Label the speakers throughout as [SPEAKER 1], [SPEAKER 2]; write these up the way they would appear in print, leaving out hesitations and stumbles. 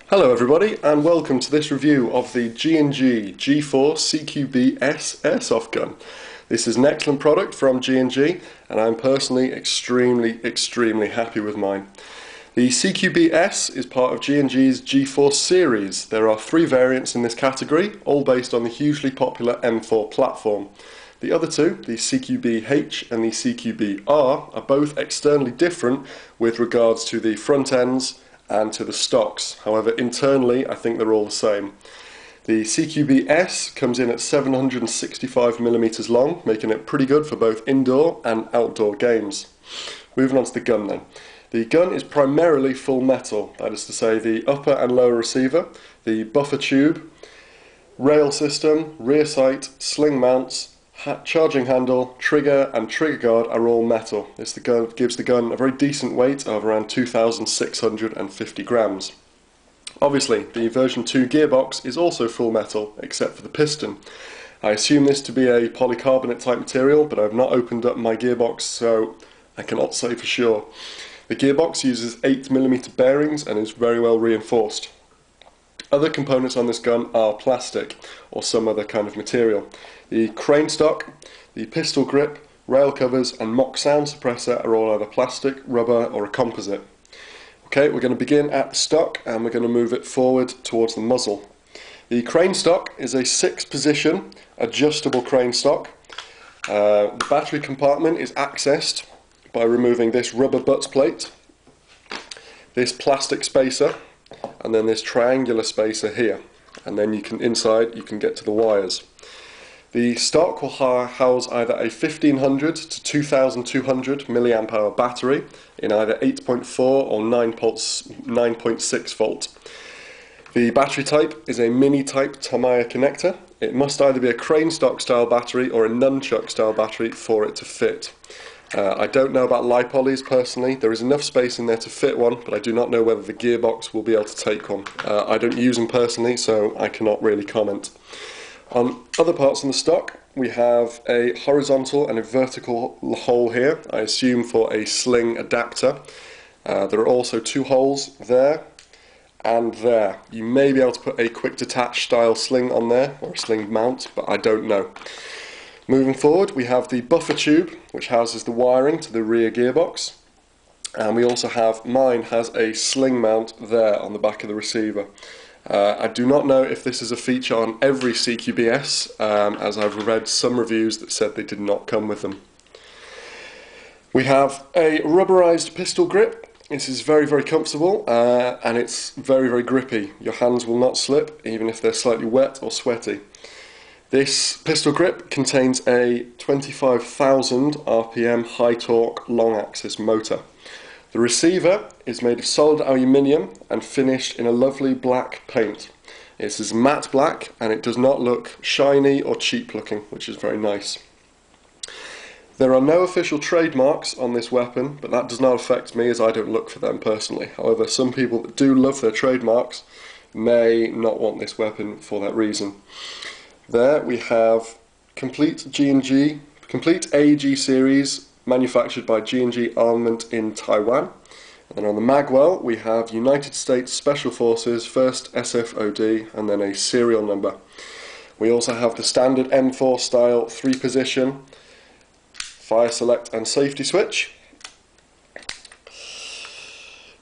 [SPEAKER 1] Hello everybody and welcome to this review of the G&G G4 CQB-S Airsoft gun. This is an excellent product from G&G and I'm personally extremely happy with mine. The CQB-S is part of G&G's G4 series. There are 3 variants in this category, all based on the hugely popular M4 platform. The other two, the CQB-H and the CQB-R, are both externally different with regards to the front ends and to the stocks. However, internally I think they're all the same. The CQB-S comes in at 765mm long, making it pretty good for both indoor and outdoor games. Moving on to the gun then. The gun is primarily full metal, that is to say the upper and lower receiver, the buffer tube, rail system, rear sight, sling mounts, charging handle, trigger and trigger guard are all metal. This gives the gun a very decent weight of around 2,650 grams. Obviously, the version 2 gearbox is also full metal, except for the piston. I assume this to be a polycarbonate type material, but I've not opened up my gearbox, so I cannot say for sure. The gearbox uses 8mm bearings and is very well reinforced. Other components on this gun are plastic or some other kind of material. The crane stock, the pistol grip, rail covers and mock sound suppressor are all either plastic, rubber or a composite. Okay, we're going to begin at the stock and we're going to move it forward towards the muzzle. The crane stock is a 6-position adjustable crane stock. The battery compartment is accessed by removing this rubber butt plate, this plastic spacer, and then this triangular spacer here, and then inside you can get to the wires. The stock will house either a 1500 to 2200 mAh battery in either 8.4 or 9.6 volt. The battery type is a mini type Tamiya connector. It must either be a crane stock style battery or a nunchuck style battery for it to fit. I don't know about lipolys personally. There is enough space in there to fit one, but I do not know whether the gearbox will be able to take one. I don't use them personally, so I cannot really comment. On other parts in the stock, we have a horizontal and a vertical hole here, I assume for a sling adapter. There are also 2 holes there and there. You may be able to put a quick detach style sling on there, or a sling mount, but I don't know. Moving forward, we have the buffer tube, which houses the wiring to the rear gearbox. And we also mine has a sling mount there on the back of the receiver. I do not know if this is a feature on every CQB-S, as I've read some reviews that said they did not come with them. We have a rubberized pistol grip. This is very comfortable and it's very grippy. Your hands will not slip even if they're slightly wet or sweaty. This pistol grip contains a 25,000 RPM high torque long axis motor. The receiver is made of solid aluminium and finished in a lovely black paint. This is matte black and it does not look shiny or cheap looking, which is very nice. There are no official trademarks on this weapon, but that does not affect me as I don't look for them personally. However, some people that do love their trademarks may not want this weapon for that reason. There we have complete AG series manufactured by G&G Armament in Taiwan. And then on the magwell we have United States Special Forces, first SFOD, and then a serial number. We also have the standard M4 style 3-position fire select and safety switch.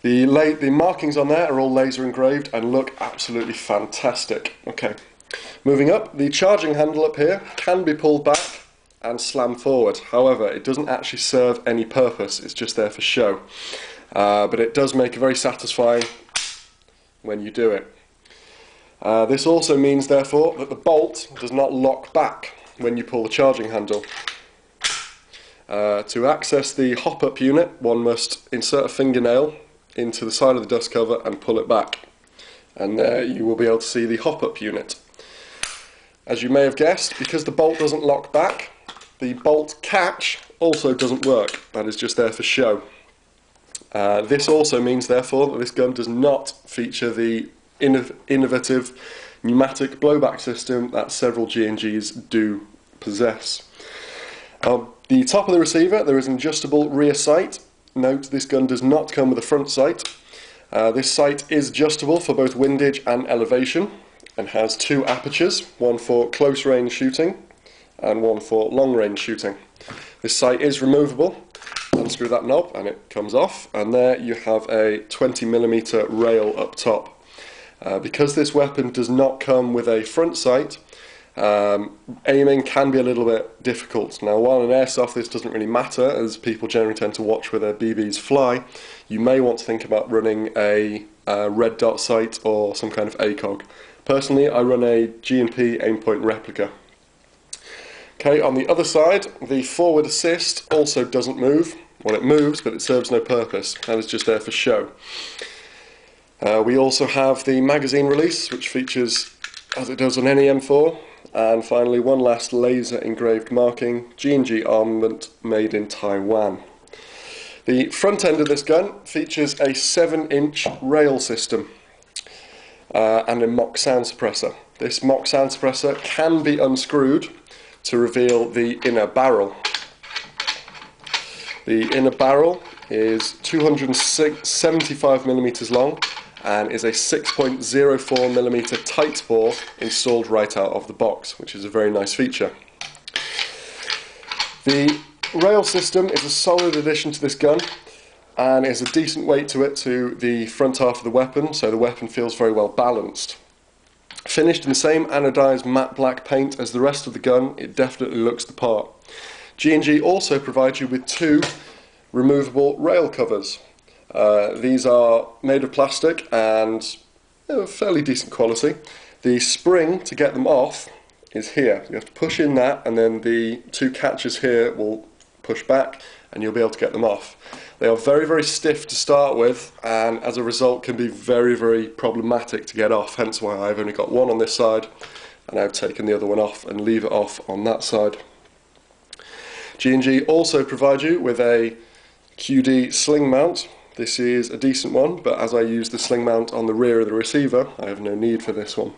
[SPEAKER 1] The markings on there are all laser engraved and look absolutely fantastic. Okay. Moving up, the charging handle up here can be pulled back and slammed forward. However, it doesn't actually serve any purpose, it's just there for show. But it does make it very satisfying when you do it. This also means, therefore, that the bolt does not lock back when you pull the charging handle. To access the hop-up unit, one must insert a fingernail into the side of the dust cover and pull it back. And there you will be able to see the hop-up unit. As you may have guessed, because the bolt doesn't lock back, the bolt catch also doesn't work. That is just there for show. This also means, therefore, that this gun does not feature the innovative pneumatic blowback system that several G&Gs do possess. The top of the receiver, there is an adjustable rear sight. Note, this gun does not come with a front sight. This sight is adjustable for both windage and elevation and has two apertures, one for close range shooting and one for long range shooting. This sight is removable. Unscrew that knob and it comes off, and there you have a 20mm rail up top. Because this weapon does not come with a front sight, aiming can be a little bit difficult. Now, while in airsoft this doesn't really matter, as people generally tend to watch where their BBs fly, you may want to think about running a red dot sight or some kind of ACOG. Personally, I run a G&P aimpoint replica. Okay, on the other side, the forward assist also doesn't move. Well, it moves, but it serves no purpose. That is just there for show. We also have the magazine release, which features, as it does on any M4, and finally one last laser engraved marking, G&G armament made in Taiwan. The front end of this gun features a 7-inch rail system and a mock sound suppressor. This mock sound suppressor can be unscrewed to reveal the inner barrel. The inner barrel is 275mm long and is a 6.04mm tight bore installed right out of the box, which is a very nice feature. The rail system is a solid addition to this gun and is a decent weight to it to the front half of the weapon, so the weapon feels very well balanced. Finished in the same anodized matte black paint as the rest of the gun, it definitely looks the part. G&G also provides you with two removable rail covers. These are made of plastic and fairly decent quality. The spring to get them off is here. You have to push in that, and then the two catches here will push back and you'll be able to get them off. They are very, very stiff to start with, and as a result can be very, very problematic to get off, hence why I've only got one on this side and I've taken the other one off and leave it off on that side. G&G also provide you with a QD sling mount. This is a decent one, but as I use the sling mount on the rear of the receiver, I have no need for this one.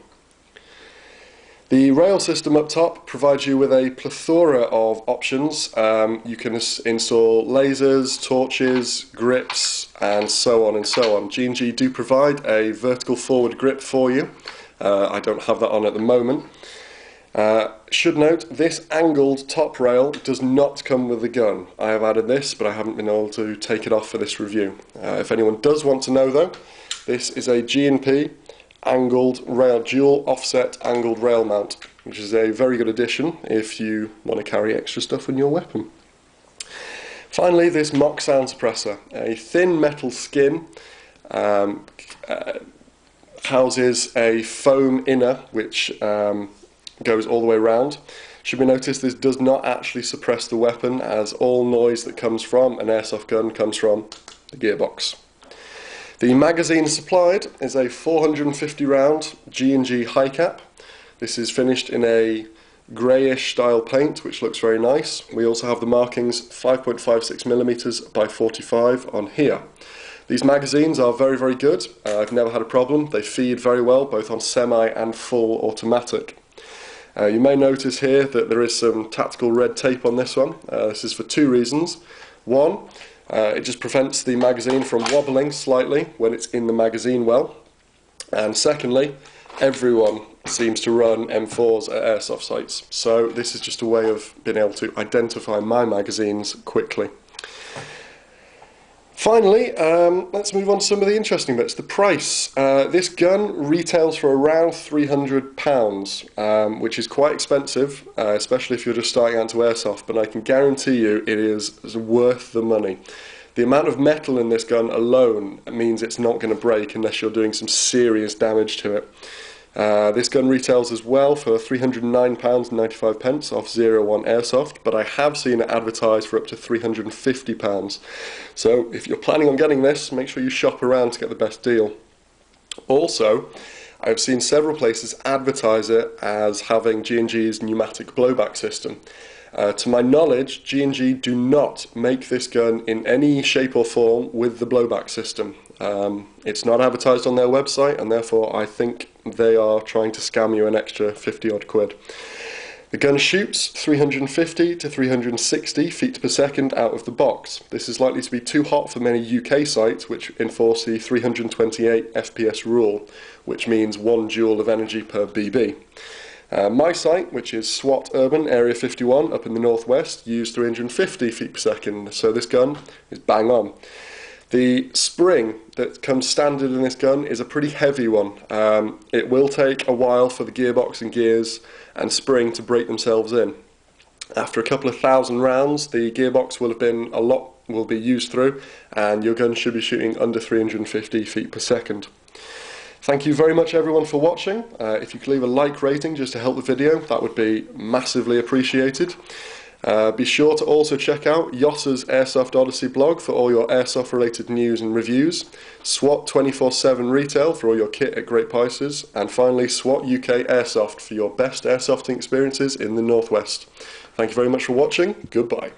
[SPEAKER 1] The rail system up top provides you with a plethora of options. You can install lasers, torches, grips, and so on and so on. G&G do provide a vertical forward grip for you. I don't have that on at the moment. Should note, this angled top rail does not come with the gun. I have added this, but I haven't been able to take it off for this review. If anyone does want to know though, this is a G&P angled rail, dual offset angled rail mount, which is a very good addition if you want to carry extra stuff in your weapon. Finally, this mock sound suppressor, a thin metal skin, houses a foam inner which goes all the way around. Should be noticed this does not actually suppress the weapon, as all noise that comes from an airsoft gun comes from the gearbox. The magazine supplied is a 450 round G&G high cap. This is finished in a greyish style paint, which looks very nice. We also have the markings 5.56mm by 45 on here. These magazines are very, very good. I've never had a problem. They feed very well, both on semi and full automatic. You may notice here that there is some tactical red tape on this one. This is for two reasons. One, it just prevents the magazine from wobbling slightly when it's in the magazine well. And secondly, everyone seems to run M4s at airsoft sites. So this is just a way of being able to identify my magazines quickly. Finally, let's move on to some of the interesting bits. The price. This gun retails for around £300, which is quite expensive, especially if you're just starting out to airsoft, but I can guarantee you it is worth the money. The amount of metal in this gun alone means it's not going to break unless you're doing some serious damage to it. This gun retails as well for £309.95 off Zero One Airsoft, but I have seen it advertised for up to £350. So if you're planning on getting this, make sure you shop around to get the best deal. Also, I've seen several places advertise it as having G&G's pneumatic blowback system. To my knowledge, G&G do not make this gun in any shape or form with the blowback system. It's not advertised on their website, and therefore I think they are trying to scam you an extra 50 odd quid. The gun shoots 350 to 360 feet per second out of the box. This is likely to be too hot for many UK sites which enforce the 328 FPS rule, which means 1 joule of energy per BB. My site, which is SWAT Urban Area 51 up in the northwest, used 350 feet per second, so this gun is bang on. The spring that comes standard in this gun is a pretty heavy one. It will take a while for the gearbox and gears and spring to break themselves in. After a couple of thousand rounds, the gearbox will be used through, and your gun should be shooting under 350 feet per second. Thank you very much everyone for watching. If you could leave a like rating just to help the video, that would be massively appreciated. Be sure to also check out Yotta's Airsoft Odyssey blog for all your airsoft related news and reviews, SWAT 24/7 Retail for all your kit at great prices, and finally SWAT UK Airsoft for your best airsofting experiences in the northwest. Thank you very much for watching. Goodbye.